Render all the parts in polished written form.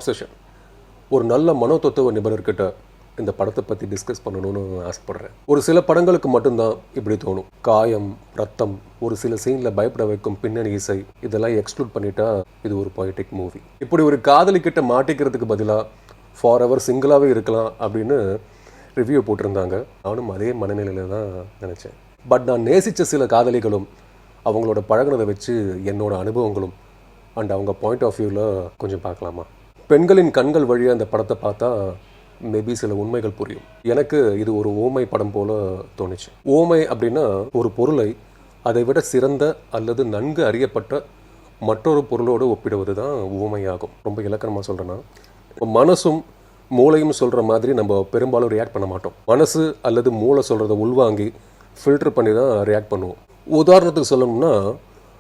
ஆப்சஷன். ஒரு நல்ல மனோதத்துவ நிபுணர்கிட்ட இந்த படத்தை பற்றி டிஸ்கஸ் பண்ணணும்னு ஆசைப்படுறேன். ஒரு சில படங்களுக்கு மட்டும்தான் இப்படி தோணும். காயம், ரத்தம், ஒரு சில சீனில் பயப்பட வைக்கும் பின்னணி இசை, இதெல்லாம் எக்ஸ்க்ளூட் பண்ணிட்டா இது ஒரு பொயட்டிக் மூவி. இப்படி ஒரு காதலிக்கிட்ட மாட்டிக்கிறதுக்கு பதிலாக ஃபார் எவர் சிங்கிளாகவே இருக்கலாம் அப்படின்னு ரிவ்யூ போட்டிருந்தாங்க. நானும் அதே மனநிலையில் தான் நினச்சேன். பட் நான் நேசித்த சில காதலிகளும் அவங்களோட பழகினதை வச்சு என்னோட அனுபவங்களும் அண்ட் அவங்க பாயிண்ட் ஆஃப் வியூவில் கொஞ்சம் பார்க்கலாமா? பெண்களின் கண்கள் வழியாக அந்த படத்தை பார்த்தா மேபி சில உண்மைகள் புரியும். எனக்கு இது ஒரு ஓமை படம் போல தோணுச்சு. ஓமை அப்படின்னா ஒரு பொருளை அதை விட சிறந்த அல்லது நன்கு அறியப்பட்ட மற்றொரு பொருளோடு ஒப்பிடுவது தான் ஓமையாகும். ரொம்ப இலக்கணமாக சொல்கிறேன்னா, மனசும் மூளையும் சொல்கிற மாதிரி நம்ம பெரும்பாலும் ரியாக்ட் பண்ண மாட்டோம். மனசு அல்லது மூளை சொல்கிறத உள்வாங்கி ஃபில்டர் பண்ணி தான் ரியாக்ட் பண்ணுவோம். உதாரணத்துக்கு சொல்லணும்னா,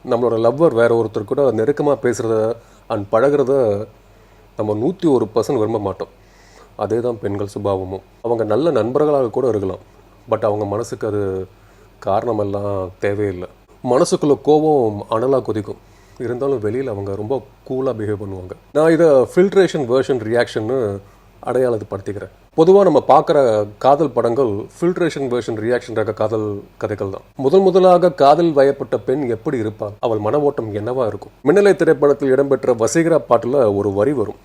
நம்மளோட லவ்வர் வேற ஒருத்தர் கூட நெருக்கமாக பேசுகிறத அண்ட் பழகிறத நம்ம 101% விரும்ப மாட்டோம். அதே தான் பெண்கள் சுபாவமும். அவங்க நல்ல நண்பர்களாக கூட இருக்கலாம், பட் அவங்க மனசுக்கு அது காரணமெல்லாம் தேவையில்லை. மனசுக்குள்ள கோபம் அனலாக கொதிக்கும், இருந்தாலும் வெளியில் அவங்க ரொம்ப கூலாக பிஹேவ் பண்ணுவாங்க. நான் இதை ஃபில்ட்ரேஷன் வேர்ஷன் ரியாக்ஷன்னு அடையாளப்படுத்திக்கிறேன். பொதுவாக நம்ம பார்க்குற காதல் படங்கள் ஃபில்ட்ரேஷன் வேர்ஷன் ரியாக்ஷன் ரக காதல் கதைகள் தான். முதலாக காதல் வயப்பட்ட பெண் எப்படி இருப்பாள், அவள் மன ஓட்டம் என்னவா இருக்கும்? மின்னலை திரைப்படத்தில் இடம்பெற்ற வசீகரா பாட்டில் ஒரு வரி வரும்,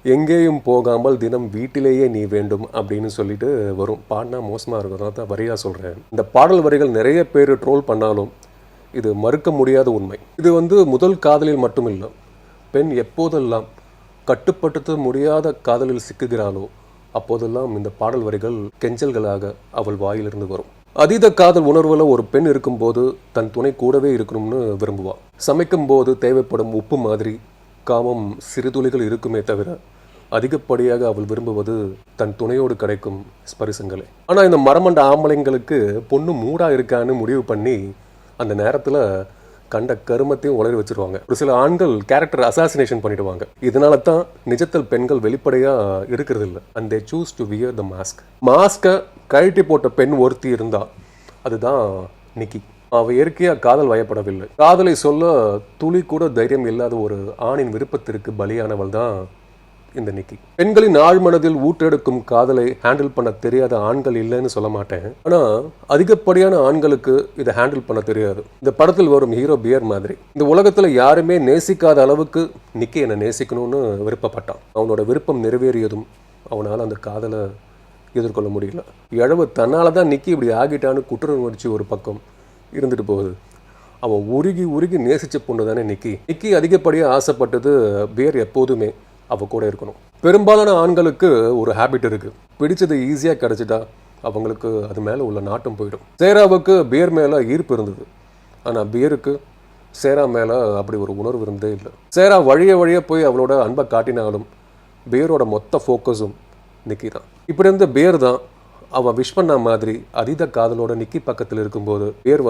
எங்கேயும் போகாமல் தினம் வீட்டிலேயே நீ வேண்டும் அப்படின்னு சொல்லிட்டு வரும். பாடினா மோசமாக இருக்கும், தான் வரியாக சொல்கிறேன். இந்த பாடல் வரிகள் நிறைய பேர் ட்ரோல் பண்ணாலும் இது மறுக்க முடியாத உண்மை. இது முதல் காதலில் மட்டும் இல்லை, பெண் எப்போதெல்லாம் கட்டுப்படுத்த முடியாத காதலில் சிக்குகிறாளோ அப்போதெல்லாம் இந்த பாடல் வரிகள் கெஞ்சல்களாக அவள் வாயிலிருந்து வரும். அதீத காதல் உணர்வில் ஒரு பெண் இருக்கும்போது தன் துணை கூடவே இருக்கணும்னு விரும்புவாள். சமைக்கும் போது தேவைப்படும் உப்பு மாதிரி காமம் சிறுதுளிகள் இருக்குமே தவிர அதிகப்படியாக அவள் விரும்புவது தன் துணையோடு கிடைக்கும் ஸ்பரிசங்களே. ஆனால் இந்த மரமண்ட ஆம்பளைங்களுக்கு பொண்ணு மூடா இருக்கான்னு முடிவு பண்ணி அந்த நேரத்தில் கண்ட கருமத்தையும் உளறி வச்சிருவாங்க. ஒரு சில ஆண்கள் கேரக்டர் அசாசினேஷன் பண்ணிடுவாங்க. இதனால தான் நிஜத்தில் பெண்கள் வெளிப்படையா இருக்கிறது இல்லை. And they choose to wear the mask. மாஸ்கை கழட்டி போட்ட பெண் ஒருத்தி இருந்தா அதுதான் நிக்கி. அவ இயற்கையா காதல் வயப்படவில்லை. காதலை சொல்ல துளி கூட தைரியம் இல்லாத ஒரு ஆணின் விருப்பத்திற்கு பலியானவள் தான் இந்த நிக்கி. பெண்களின் ஆழ்மனதில் ஊற்றெடுக்கும் காதலை ஹேண்டில் பண்ண தெரியாத ஆண்கள் இல்லைன்னு சொல்ல மாட்டேன். ஆனா அதிகப்படியான ஆண்களுக்கு இதை ஹேண்டில் பண்ண தெரியாது. இந்த படத்தில் வரும் ஹீரோ பியர் மாதிரி இந்த உலகத்துல யாருமே நேசிக்காத அளவுக்கு நிக்கி என்னை நேசிக்கணும்னு விருப்பப்பட்டான். அவனோட விருப்பம் நிறைவேறியதும் அவனால் அந்த காதலை எதிர்கொள்ள முடியல. இழவு தன்னால தான் நிக்கி இப்படி ஆகிட்டான்னு குற்ற உணர்ச்சி ஒரு பக்கம் இருந்துட்டு போகுது. அவன் உருகி நேசிச்ச பொண்ணு தானே நிக்கி. நிக்கி அதிகப்படியாக ஆசைப்பட்டது பியர் எப்போதுமே அவ கூட இருக்கணும். பெரும்பாலான ஆண்களுக்கு ஒரு ஹேபிட் இருக்கு, பிடிச்சது ஈஸியாக கிடைச்சிட்டா அவங்களுக்கு அது மேலே உள்ள நாட்டம் போயிடும். சேராவுக்கு பியர் மேலே ஈர்ப்பு இருந்தது, ஆனால் பியருக்கு சேரா மேலே அப்படி ஒரு உணர்வு இருந்தே இல்லை. சேரா வழிய போய் அவளோட அன்பை காட்டினாலும் பியரோட மொத்த ஃபோக்கஸும் நிக்கி தான். இப்படி இருந்த பியர் தான் அவன் விஷ் பண்ண மாதிரி அதீத காதலோட நிக்கி பக்கத்தில் இருக்கும்போது பியர்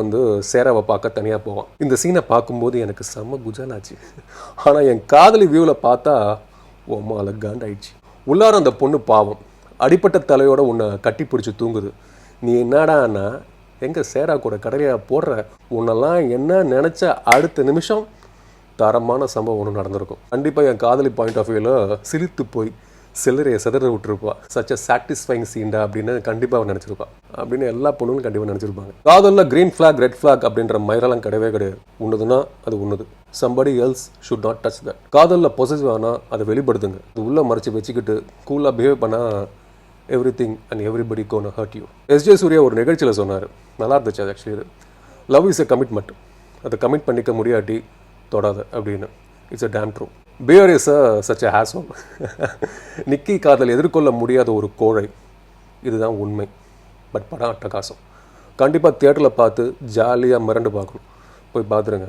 சேராவை பார்க்க தனியாக போவான். இந்த சீனை பார்க்கும்போது எனக்கு செம்ம குஜாலாச்சு. ஆனால் என் காதலி வியூவில் பார்த்தா ஓமால காண்டாயிடுச்சு. உள்ளார அந்த பொண்ணு பாவம் அடிப்பட்ட தலையோட உன்னை கட்டி பிடிச்சி தூங்குது. நீ என்னடான்னா எங்க சேரா கூட கடலையாக போடுற, உன்னெல்லாம் என்ன நினச்ச அடுத்த நிமிஷம் தரமான சம்பவம் ஒன்று நடந்திருக்கும். கண்டிப்பாக என் காதலி பாயிண்ட் ஆஃப் வியூவில் சிரித்து போய் சில்லறையை சிதற விட்டுருப்பா. சச் அ சாட்டிஸ்ஃபைங் சீண்டா அப்படின்னு கண்டிப்பாக அவன் நினச்சிருப்பா. அப்படின்னு எல்லா பொண்ணுங்களும் கண்டிப்பாக நினச்சிருப்பாங்க. காதலில் கிரீன் ஃபிளாக் ரெட் ஃபிளாக் அப்படின்ற மயிரெல்லாம் கிடையவே கிடையாது. உண்ணுதுன்னா அது உண்ணுது. somebody else should not touch that. காதலில் பொசசிவ் ஆனால் அதை வெளிப்படுத்துங்க. அது உள்ளே மறைச்சி வச்சுக்கிட்டு கூலாக பிஹேவ் பண்ணால் everything and everybody gonna hurt you. SJ Suryah ஒரு நிகழ்ச்சியில் சொன்னார், நல்லா இருந்துச்சு அது ஆக்சுவலி. இது லவ் இஸ் எ கமிட்மெண்ட். அதை கமிட் பண்ணிக்க முடியாட்டி தொடாத அப்படின்னு. It's a damn true. Fear is such a asshole. நிக்கி காதல் எதிர்கொள்ள முடியாத ஒரு கோழை, இதுதான் உண்மை. பட் படம் அட்டகாசம். கண்டிப்பாக தியேட்டரில் பார்த்து ஜாலியாக மிரண்டு பார்க்கணும். போய் பார்த்துருங்க.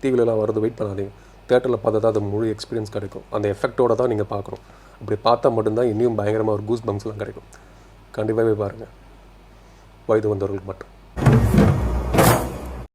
டிவிலலாம் வரது வெயிட் பண்ணாதீங்க. தியேட்டரில் பார்த்தா தான் அது முழு எக்ஸ்பீரியன்ஸ் கிடைக்கும். அந்த எஃபெக்டோட தான் நீங்கள் பார்க்கணும். அப்படி பார்த்தா மட்டும்தான் இன்னும் பயங்கரமாக ஒரு கூஸ் பம்ப்ஸ்லாம் கிடைக்கும். கண்டிப்பாகவே பாருங்கள், வயது வந்தவர்களுக்கு மட்டும்.